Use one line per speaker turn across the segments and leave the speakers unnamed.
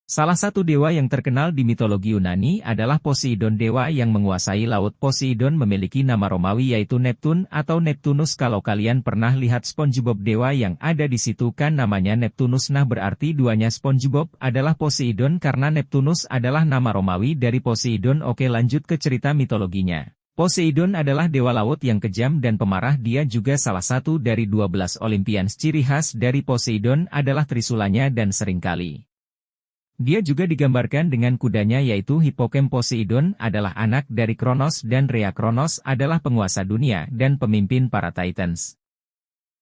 Salah satu dewa yang terkenal di mitologi Yunani adalah Poseidon, dewa yang menguasai laut. Poseidon memiliki nama Romawi yaitu Neptun atau Neptunus. Kalau kalian pernah lihat SpongeBob, dewa yang ada di situ kan namanya Neptunus. Nah, berarti duanya SpongeBob adalah Poseidon karena Neptunus adalah nama Romawi dari Poseidon. Oke, lanjut ke cerita mitologinya. Poseidon adalah dewa laut yang kejam dan pemarah. Dia juga salah satu dari 12 Olympians. Ciri khas dari Poseidon adalah trisulanya dan seringkali dia juga digambarkan dengan kudanya yaitu Hippocamp. Poseidon adalah anak dari Kronos dan Rhea. Kronos adalah penguasa dunia dan pemimpin para Titans.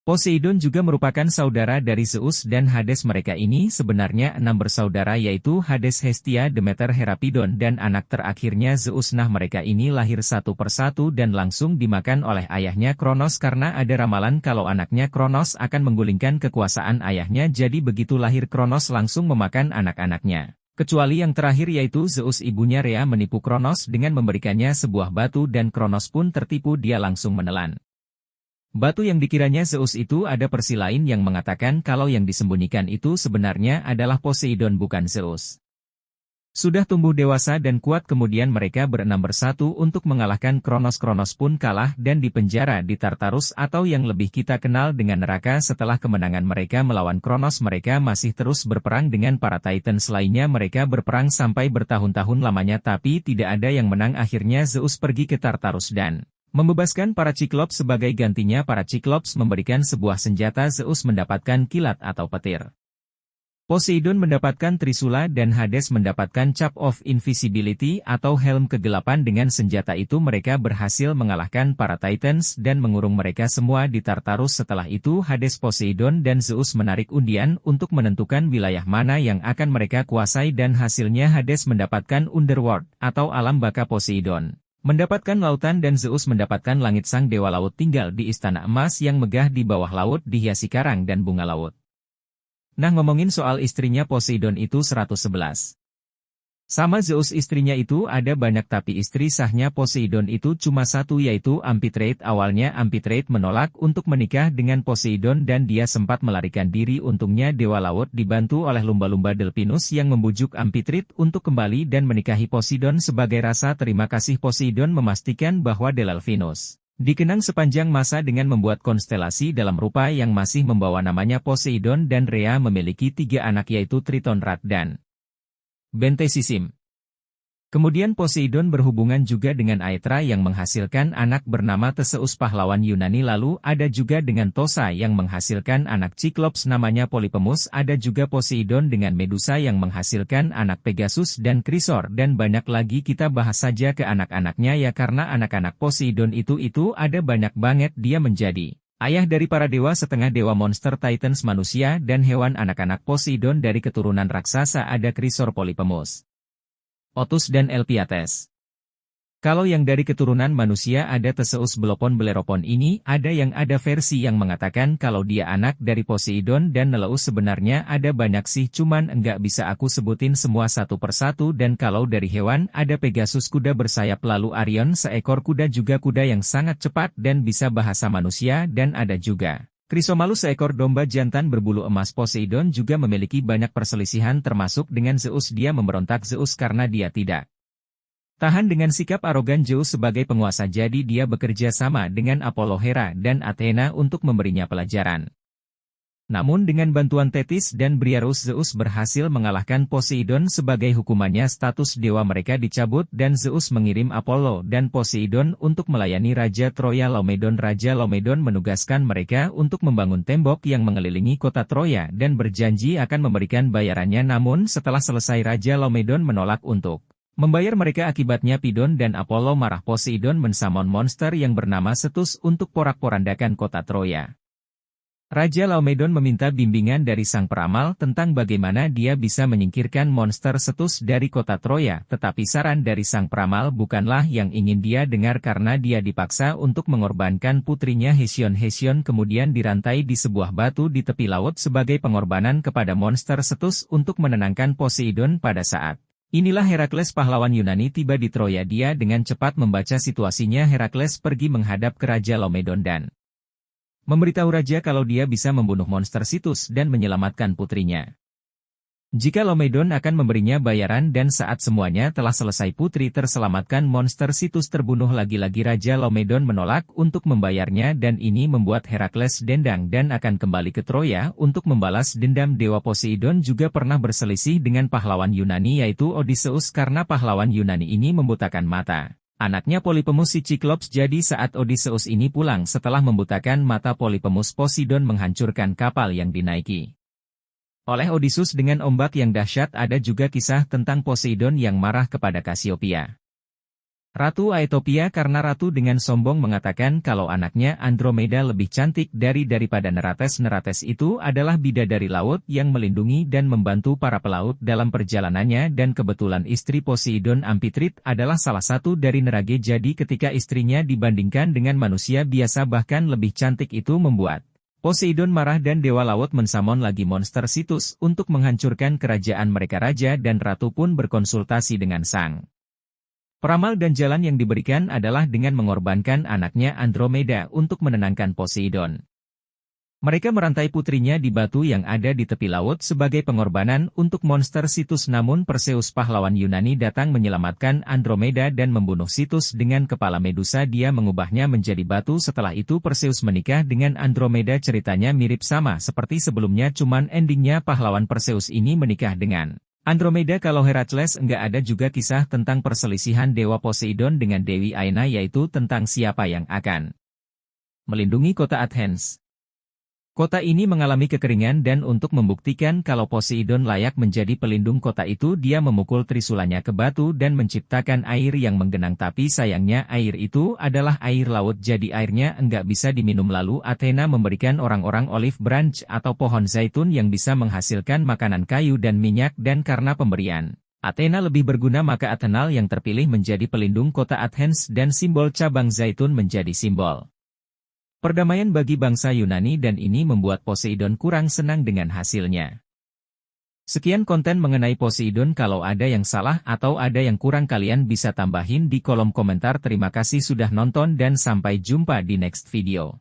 Poseidon juga merupakan saudara dari Zeus dan Hades. Mereka ini sebenarnya 6 bersaudara yaitu Hades, Hestia, Demeter, Herapidon dan anak terakhirnya Zeus. Nah, mereka ini lahir satu persatu dan langsung dimakan oleh ayahnya Kronos karena ada ramalan kalau anaknya Kronos akan menggulingkan kekuasaan ayahnya. Jadi begitu lahir Kronos langsung memakan anak-anaknya. Kecuali yang terakhir yaitu Zeus, ibunya Rhea menipu Kronos dengan memberikannya sebuah batu dan Kronos pun tertipu, dia langsung menelan batu yang dikiranya Zeus. Itu ada versi lain yang mengatakan kalau yang disembunyikan itu sebenarnya adalah Poseidon bukan Zeus. Sudah tumbuh dewasa dan kuat kemudian mereka berenam bersatu untuk mengalahkan Kronos. Kronos pun kalah dan dipenjara di Tartarus atau yang lebih kita kenal dengan neraka. Setelah kemenangan mereka melawan Kronos, mereka masih terus berperang dengan para Titans lainnya. Mereka berperang sampai bertahun-tahun lamanya tapi tidak ada yang menang. Akhirnya Zeus pergi ke Tartarus dan membebaskan para Cyclops. Sebagai gantinya para Cyclops memberikan sebuah senjata. Zeus mendapatkan kilat atau petir. Poseidon mendapatkan trisula dan Hades mendapatkan Cap of Invisibility atau helm kegelapan. Dengan senjata itu mereka berhasil mengalahkan para Titans dan mengurung mereka semua di Tartarus. Setelah itu Hades, Poseidon dan Zeus menarik undian untuk menentukan wilayah mana yang akan mereka kuasai dan hasilnya Hades mendapatkan Underworld atau alam baka. Poseidon mendapatkan lautan dan Zeus mendapatkan langit. Sang dewa laut tinggal di istana emas yang megah di bawah laut dihiasi karang dan bunga laut. Nah, ngomongin soal istrinya Poseidon itu 111. Sama Zeus istrinya itu ada banyak tapi istri sahnya Poseidon itu cuma satu yaitu Amphitrite. Awalnya Amphitrite menolak untuk menikah dengan Poseidon dan dia sempat melarikan diri. Untungnya dewa laut dibantu oleh lumba-lumba Delphinus yang membujuk Amphitrite untuk kembali dan menikahi Poseidon. Sebagai rasa terima kasih Poseidon memastikan bahwa Delphinus dikenang sepanjang masa dengan membuat konstelasi dalam rupa yang masih membawa namanya. Poseidon dan Rhea memiliki 3 anak yaitu Triton, Rat dan Bentesisim. Kemudian Poseidon berhubungan juga dengan Aethra yang menghasilkan anak bernama Theseus, pahlawan Yunani. Lalu ada juga dengan Tosa yang menghasilkan anak Cyclops namanya Polyphemus. Ada juga Poseidon dengan Medusa yang menghasilkan anak Pegasus dan Chrysaor dan banyak lagi. Kita bahas saja ke anak-anaknya ya karena anak-anak Poseidon itu ada banyak banget. Dia menjadi ayah dari para dewa, setengah dewa, monster, Titans, manusia, dan hewan. Anak-anak Poseidon dari keturunan raksasa ada Chrysaor, Polyphemus, Otus, dan Elpiates. Kalau yang dari keturunan manusia ada Theseus, Belopon, Bellerophon. Ini ada versi yang mengatakan kalau dia anak dari Poseidon dan Neleus. Sebenarnya ada banyak sih, cuman enggak bisa aku sebutin semua satu persatu. Dan kalau dari hewan ada Pegasus, kuda bersayap, lalu Arion, seekor kuda, juga kuda yang sangat cepat dan bisa bahasa manusia, dan ada juga Chrysomalus, seekor domba jantan berbulu emas. Poseidon juga memiliki banyak perselisihan termasuk dengan Zeus. Dia memberontak Zeus karena dia tidak tahan dengan sikap arogan Zeus sebagai penguasa, jadi dia bekerja sama dengan Apollo, Hera, dan Athena untuk memberinya pelajaran. Namun dengan bantuan Thetis dan Briareus, Zeus berhasil mengalahkan Poseidon. Sebagai hukumannya status dewa mereka dicabut dan Zeus mengirim Apollo dan Poseidon untuk melayani Raja Troya, Laomedon. Raja Laomedon menugaskan mereka untuk membangun tembok yang mengelilingi kota Troya dan berjanji akan memberikan bayarannya. Namun setelah selesai Raja Laomedon menolak untuk membayar mereka. Akibatnya Pidon dan Apollo marah. Poseidon mensamon monster yang bernama Cetus untuk porak-porandakan kota Troya. Raja Laomedon meminta bimbingan dari sang peramal tentang bagaimana dia bisa menyingkirkan monster Cetus dari kota Troya, tetapi saran dari sang peramal bukanlah yang ingin dia dengar karena dia dipaksa untuk mengorbankan putrinya Hesion. Hesion kemudian dirantai di sebuah batu di tepi laut sebagai pengorbanan kepada monster Cetus untuk menenangkan Poseidon. Pada saat inilah Herakles, pahlawan Yunani, tiba di Troya. Dia dengan cepat membaca situasinya. Herakles pergi menghadap ke Raja Laomedon dan memberitahu raja kalau dia bisa membunuh monster Cetus dan menyelamatkan putrinya. Jika Laomedon akan memberinya bayaran dan saat semuanya telah selesai putri terselamatkan monster Situs terbunuh lagi-lagi Raja Laomedon menolak untuk membayarnya dan ini membuat Herakles dendang dan akan kembali ke Troya untuk membalas dendam. Dewa Poseidon juga pernah berselisih dengan pahlawan Yunani yaitu Odysseus karena pahlawan Yunani ini membutakan mata anaknya Polyphemus si Cyclops. Jadi saat Odysseus ini pulang setelah membutakan mata Polyphemus, Poseidon menghancurkan kapal yang dinaiki oleh Odysseus dengan ombak yang dahsyat. Ada juga kisah tentang Poseidon yang marah kepada Cassiopeia, Ratu Aetopia, karena ratu dengan sombong mengatakan kalau anaknya Andromeda lebih cantik daripada Nerates. Nerates itu adalah bidadari laut yang melindungi dan membantu para pelaut dalam perjalanannya dan kebetulan istri Poseidon Amphitrite adalah salah satu dari Nerage. Jadi ketika istrinya dibandingkan dengan manusia biasa bahkan lebih cantik, itu membuat Poseidon marah dan Dewa Laut mensamon lagi monster Situs untuk menghancurkan kerajaan mereka. Raja dan ratu pun berkonsultasi dengan sang peramal dan jalan yang diberikan adalah dengan mengorbankan anaknya Andromeda untuk menenangkan Poseidon. Mereka merantai putrinya di batu yang ada di tepi laut sebagai pengorbanan untuk monster Situs. Namun Perseus pahlawan Yunani datang menyelamatkan Andromeda dan membunuh Situs dengan kepala Medusa. Dia mengubahnya menjadi batu. Setelah itu Perseus menikah dengan Andromeda. Ceritanya mirip sama seperti sebelumnya, cuman endingnya pahlawan Perseus ini menikah dengan Andromeda. Kalau Herakles enggak, ada juga kisah tentang perselisihan Dewa Poseidon dengan Dewi Aena, yaitu tentang siapa yang akan melindungi kota Athens. Kota ini mengalami kekeringan dan untuk membuktikan kalau Poseidon layak menjadi pelindung kota itu, dia memukul trisulanya ke batu dan menciptakan air yang menggenang. Tapi sayangnya air itu adalah air laut, jadi airnya enggak bisa diminum. Lalu Athena memberikan orang-orang olive branch atau pohon zaitun yang bisa menghasilkan makanan, kayu dan minyak, dan karena pemberian Athena lebih berguna maka Athenal yang terpilih menjadi pelindung kota Athens dan simbol cabang zaitun menjadi simbol perdamaian bagi bangsa Yunani, dan ini membuat Poseidon kurang senang dengan hasilnya. Sekian konten mengenai Poseidon. Kalau ada yang salah atau ada yang kurang kalian bisa tambahin di kolom komentar. Terima kasih sudah nonton dan sampai jumpa di next video.